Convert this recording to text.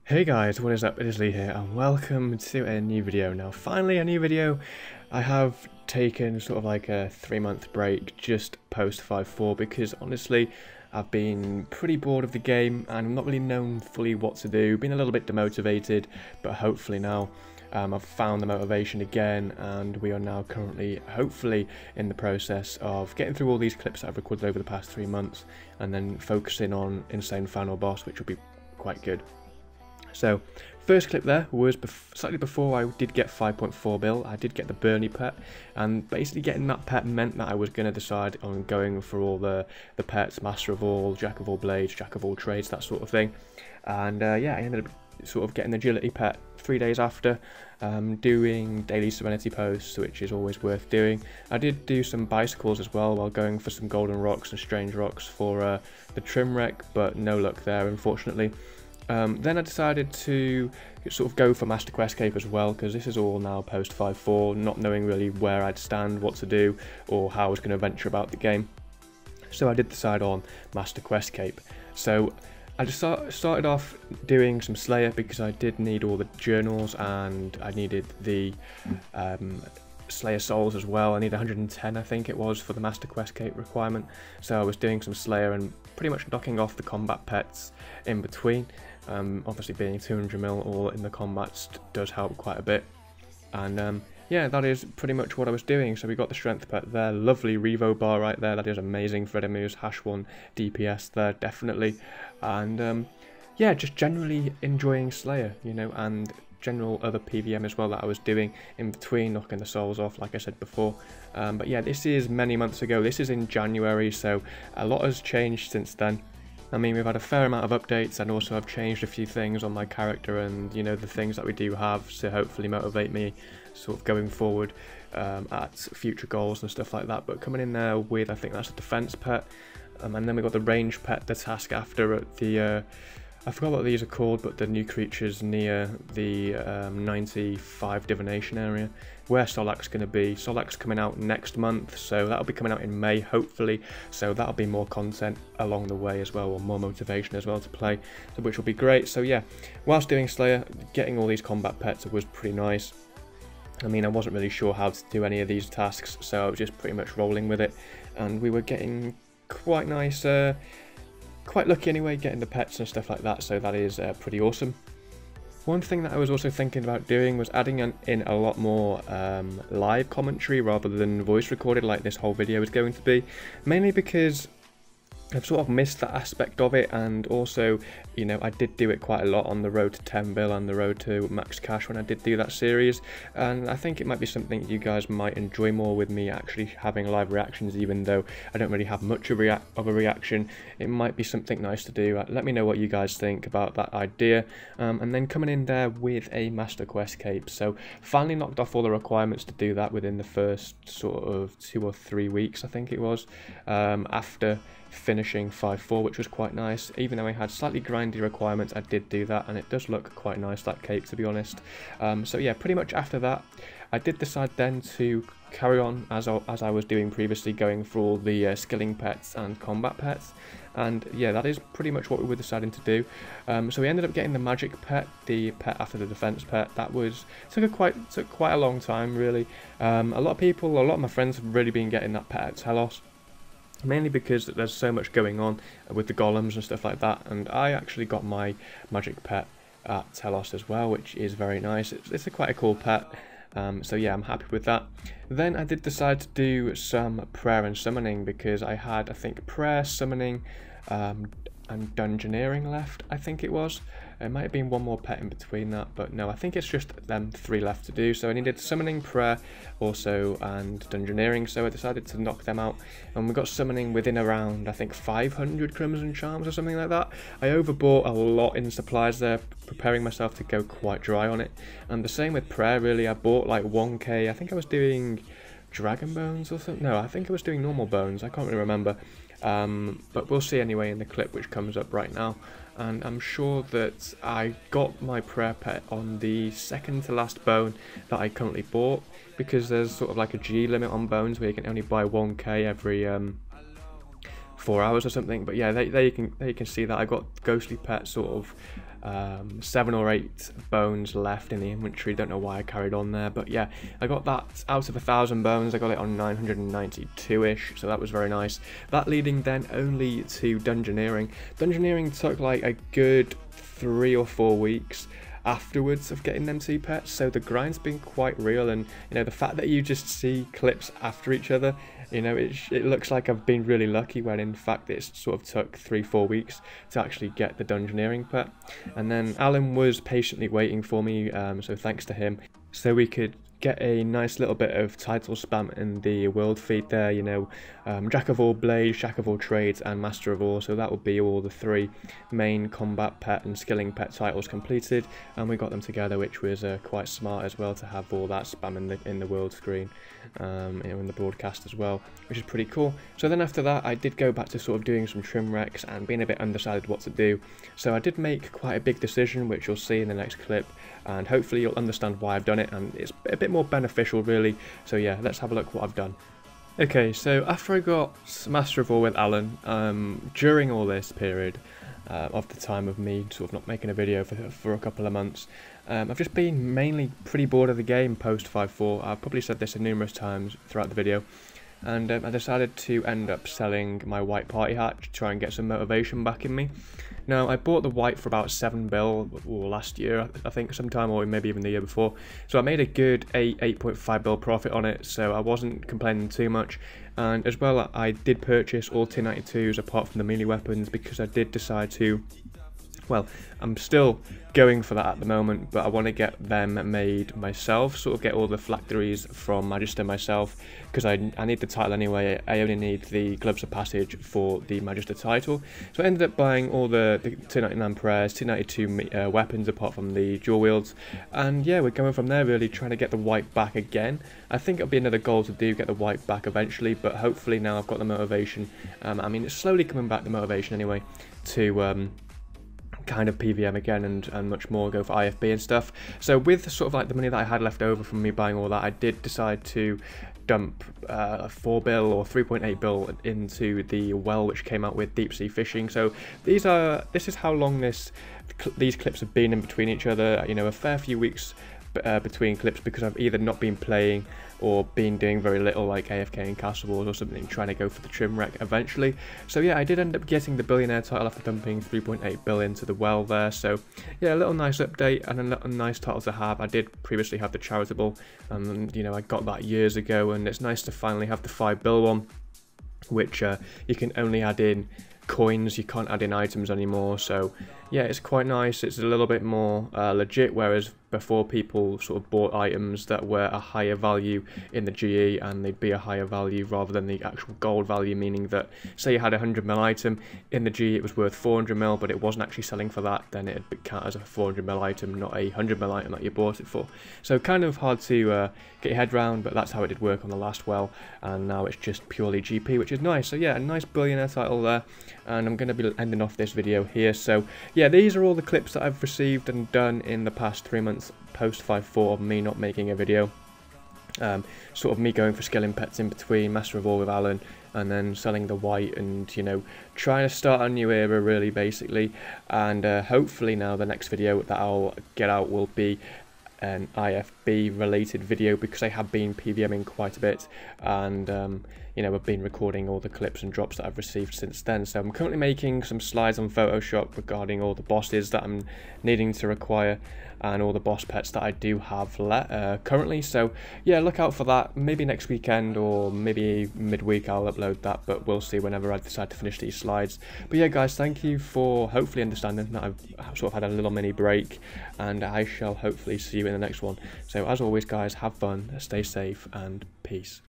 Hey guys, what is up? It is Lee here and welcome to a new video. Now finally a new video. I have taken sort of like a 3-month break just post 5.4 because honestly I've been pretty bored of the game and I'm not really known fully what to do. Been a little bit demotivated, but hopefully now I've found the motivation again and we are now currently hopefully in the process of getting through all these clips that I've recorded over the past 3 months and then focusing on Insane Final Boss, which will be quite good. So, first clip there was slightly before I did get 5.4 bill. I did get the Bernie pet, and basically getting that pet meant that I was going to decide on going for all the pets, Master of All, Jack of All Blades, Jack of All Trades, that sort of thing. And yeah, I ended up sort of getting the Agility pet 3 days after, doing daily Serenity posts, which is always worth doing. I did do some bicycles as well while going for some golden rocks and strange rocks for the trim wreck, but no luck there unfortunately. Then I decided to sort of go for Master Quest Cape as well, because this is all now post 5.4, not knowing really where I'd stand, what to do, or how I was going to venture about the game. So I did decide on Master Quest Cape. So I just started off doing some Slayer because I did need all the journals and I needed the Slayer souls as well. I need 110 I think it was for the Master Quest Cape requirement. So I was doing some Slayer and pretty much knocking off the combat pets in between. Obviously being 200 mil all in the combats does help quite a bit. And yeah, that is pretty much what I was doing. So we got the strength pet there, lovely Revo bar right there, that is amazing. Fredemu's #1 DPS there, definitely. And yeah, just generally enjoying Slayer, you know, and general other PVM as well that I was doing in between, knocking the souls off like I said before. But yeah, this is many months ago, this is in January, so a lot has changed since then. I mean, we've had a fair amount of updates, and also I've changed a few things on my character and, you know, the things that we do have to hopefully motivate me sort of going forward at future goals and stuff like that. But coming in there with, I think that's a defense pet, and then we got the range pet, the task after at the I forgot what these are called, but the new creatures near the 95 divination area, where Solak's going to be. Solak's coming out next month, so that'll be coming out in May, hopefully. So that'll be more content along the way as well, or more motivation as well to play, which will be great. So yeah, whilst doing Slayer, getting all these combat pets was pretty nice. I mean, I wasn't really sure how to do any of these tasks, so I was just pretty much rolling with it. And we were getting quite nice... quite lucky anyway, getting the pets and stuff like that, so that is pretty awesome. One thing that I was also thinking about doing was adding in a lot more live commentary rather than voice recorded like this whole video is going to be, mainly because I've sort of missed that aspect of it, and also, you know, I did do it quite a lot on the road to 10 bill and the road to max cash when I did do that series, and I think it might be something you guys might enjoy more with me actually having live reactions. Even though I don't really have much of a reaction, it might be something nice to do. Let me know what you guys think about that idea. And then coming in there with a Master Quest Cape, so finally knocked off all the requirements to do that within the first sort of 2 or 3 weeks I think it was, after finishing 5.4, which was quite nice. Even though I had slightly grindy requirements, I did do that, and it does look quite nice, that cape, to be honest. So yeah, pretty much after that, I did decide then to carry on as I was doing previously, going for all the skilling pets and combat pets. And yeah, that is pretty much what we were deciding to do. So we ended up getting the magic pet, the pet after the defense pet. That took quite a long time, really. A lot of my friends have really been getting that pet at Telos, mainly because there's so much going on with the golems and stuff like that, and I actually got my magic pet at Telos as well, which is very nice. It's quite a cool pet, so yeah, I'm happy with that. Then I did decide to do some prayer and summoning, because I had, I think, prayer, summoning, and Dungeoneering left, I think it was. It might have been one more pet in between that, but no, I think it's just them 3 left to do. So I needed summoning, prayer also, and Dungeoneering, so I decided to knock them out, and we got summoning within around, I think, 500 Crimson Charms or something like that. I overbought a lot in supplies there, preparing myself to go quite dry on it. And the same with prayer, really. I bought like 1k, I think I was doing Dragon Bones or something. No, I think I was doing normal bones, I can't really remember. But we'll see anyway in the clip which comes up right now. And I'm sure that I got my prayer pet on the second to last bone that I currently bought, because there's sort of like a G limit on bones where you can only buy 1k every 4 hours or something. But yeah, there you can see that I got ghostly pet sort of 7 or 8 bones left in the inventory. Don't know why I carried on there, but yeah, I got that out of 1,000 bones. I got it on 992-ish, so that was very nice. That leading then only to Dungeoneering. Dungeoneering took like a good 3 or 4 weeks afterwards of getting them 2 pets, so the grind's been quite real, and you know, the fact that you just see clips after each other, you know, it looks like I've been really lucky, when in fact it sort of took 3-4 weeks to actually get the Dungeoneering pet. And then Alan was patiently waiting for me, so thanks to him, so we could get a nice little bit of title spam in the world feed there, you know, Jack of all blades, Jack of all trades, and Master of all. So that would be all the 3 main combat pet and skilling pet titles completed, and we got them together, which was quite smart as well, to have all that spam in the world screen, you know, in the broadcast as well, which is pretty cool. So then after that, I did go back to sort of doing some trim recs and being a bit undecided what to do. So I did make quite a big decision, which you'll see in the next clip, and hopefully you'll understand why I've done it, and it's a bit more beneficial really. So yeah, let's have a look what I've done. Okay, so after I got Master of All with Alan, during all this period of the time of me sort of not making a video for a couple of months, I've just been mainly pretty bored of the game post 5.4. I've probably said this numerous times throughout the video, and I decided to end up selling my white party hat to try and get some motivation back in me. Now, I bought the white for about 7 bill last year, I think, sometime, or maybe even the year before. So I made a good 8.5 bill profit on it, so I wasn't complaining too much. And as well, I did purchase all T.A.T.us apart from the melee weapons, because I did decide to, well, I'm still going for that at the moment, but I want to get them made myself, sort of get all the phylacteries from Magister myself, because I need the title anyway. I only need the gloves of passage for the Magister title. So I ended up buying all the T99 prayers, T92 weapons apart from the dual wields, and yeah, we're going from there really, trying to get the white back again. I think it'll be another goal to do, get the white back eventually, but hopefully now I've got the motivation, I mean, it's slowly coming back, the motivation anyway, to kind of PVM again and much more, go for IFB and stuff. So with sort of like the money that I had left over from me buying all that, I did decide to dump 4 bill or 3.8 bill into the well which came out with deep sea fishing. So this is how long these clips have been in between each other, you know, a fair few weeks between clips, because I've either not been playing or been doing very little, like AFK and Castle Wars or something, trying to go for the trim rec eventually. So yeah, I did end up getting the billionaire title after dumping 3.8 bill into the well there. So yeah, a little nice update and a nice title to have. I did previously have the charitable, you know, I got that years ago, and it's nice to finally have the 5 bill one, which you can only add in coins, you can't add in items anymore. So yeah, it's quite nice. It's a little bit more legit, whereas before people sort of bought items that were a higher value in the GE, and they'd be a higher value rather than the actual gold value, meaning that say you had a 100 mil item in the GE, it was worth 400 mil, but it wasn't actually selling for that, then it'd be counted as a 400 mil item, not a 100 mil item that you bought it for. So kind of hard to get your head around, but that's how it did work on the last well, and now it's just purely GP, which is nice. So yeah, a nice billionaire title there, and I'm going to be ending off this video here. So yeah, these are all the clips that I've received and done in the past 3 months post 5.4 of me not making a video. Sort of me going for skilling pets in between, Master of All with Alan, and then selling the white, and you know, trying to start a new era really, basically. And hopefully now the next video that I'll get out will be an IFB related video, because I have been PVMing quite a bit, and you know, I've been recording all the clips and drops that I've received since then. So I'm currently making some slides on Photoshop regarding all the bosses that I'm needing to require, and all the boss pets that I do have currently. So yeah, look out for that. Maybe next weekend or maybe midweek I'll upload that, but we'll see whenever I decide to finish these slides. But yeah guys, thank you for hopefully understanding that I've sort of had a little mini break, and I shall hopefully see you in the next one. So as always guys, have fun, stay safe, and peace.